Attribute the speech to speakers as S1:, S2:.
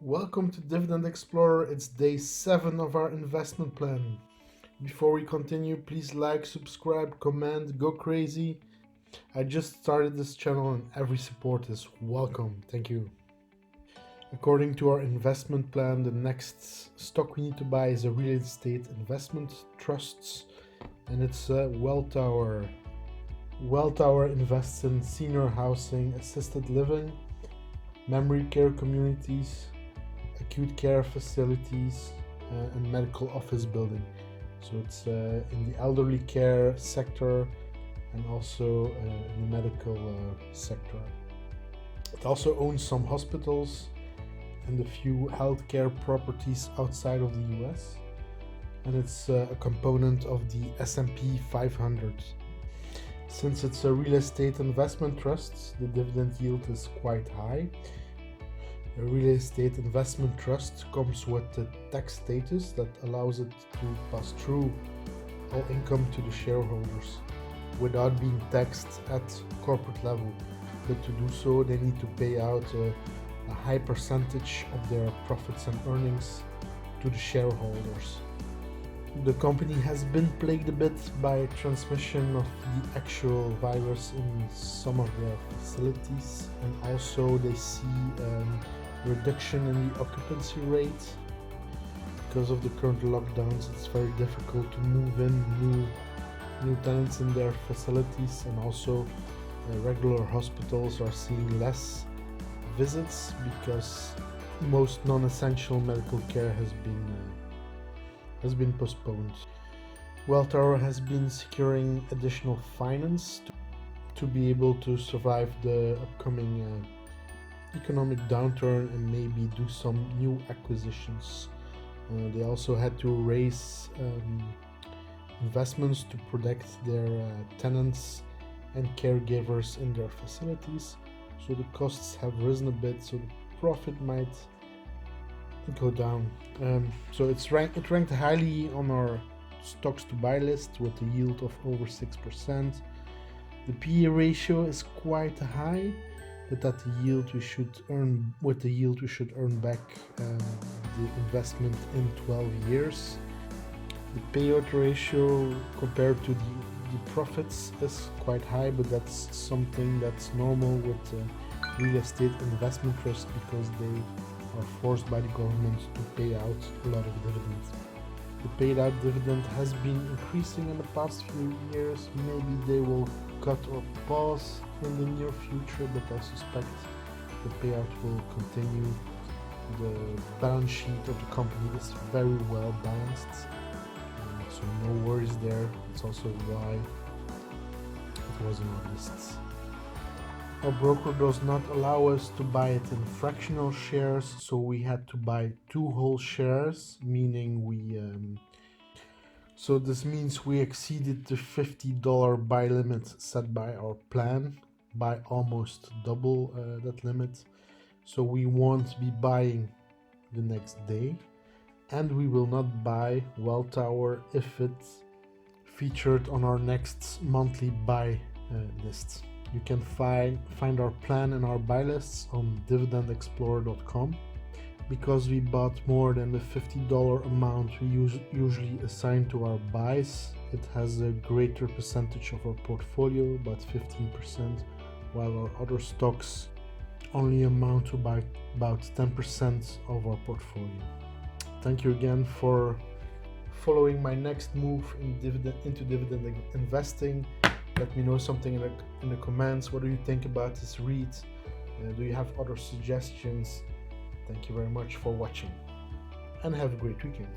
S1: Welcome to Dividend Explorer. It's day 7 of our investment plan. Before we continue, please like, subscribe, comment, go crazy. I just started this channel and every support is welcome. Thank you. According to our investment plan, the next stock we need to buy is a real estate investment trusts, and it's Welltower. Welltower invests in senior housing, assisted living, memory care communities, acute care facilities, and medical office building. So it's in the elderly care sector and also in the medical sector. It also owns some hospitals and a few healthcare properties outside of the US, and it's a component of the S&P 500. Since it's a real estate investment trust, the dividend yield is quite high. A real estate investment trust comes with a tax status that allows it to pass through all income to the shareholders without being taxed at corporate level. But to do so, they need to pay out a high percentage of their profits and earnings to the shareholders. The company has been plagued a bit by transmission of the actual virus in some of their facilities, and also they see reduction in the occupancy rate. Because of the current lockdowns, it's very difficult to move in new tenants in their facilities, and also regular hospitals are seeing less visits because most non-essential medical care has been postponed. Welltower has been securing additional finance to be able to survive the upcoming economic downturn and maybe do some new acquisitions. They also had to raise investments to protect their tenants and caregivers in their facilities. So the costs have risen a bit, so the profit might go down. So it ranked highly on our stocks to buy list with a yield of over 6%. The PE ratio is quite high, but at the yield we should earn back the investment in 12 years. The payout ratio compared to the profits is quite high, but that's something that's normal with real estate investment trusts because they are forced by the government to pay out a lot of dividends. The paid out dividend has been increasing in the past few years. Maybe they will cut or pause in the near future, but I suspect the payout will continue. The balance sheet of the company is very well balanced, so no worries there. It's also why it was on our lists. Our broker does not allow us to buy it in fractional shares, so we had to buy 2 whole shares, meaning so this means we exceeded the $50 buy limit set by our plan by almost double that limit. So we won't be buying the next day, and we will not buy Welltower if it's featured on our next monthly buy list. You can find our plan and our buy lists on dividendexplorer.com. Because we bought more than the $50 amount we usually assign to our buys, it has a greater percentage of our portfolio, about 15%, while our other stocks only amount to about 10% of our portfolio. Thank you again for following my next move into dividend investing. Let me know something in the comments. What do you think about this REIT? Do you have other suggestions? Thank you very much for watching and have a great weekend.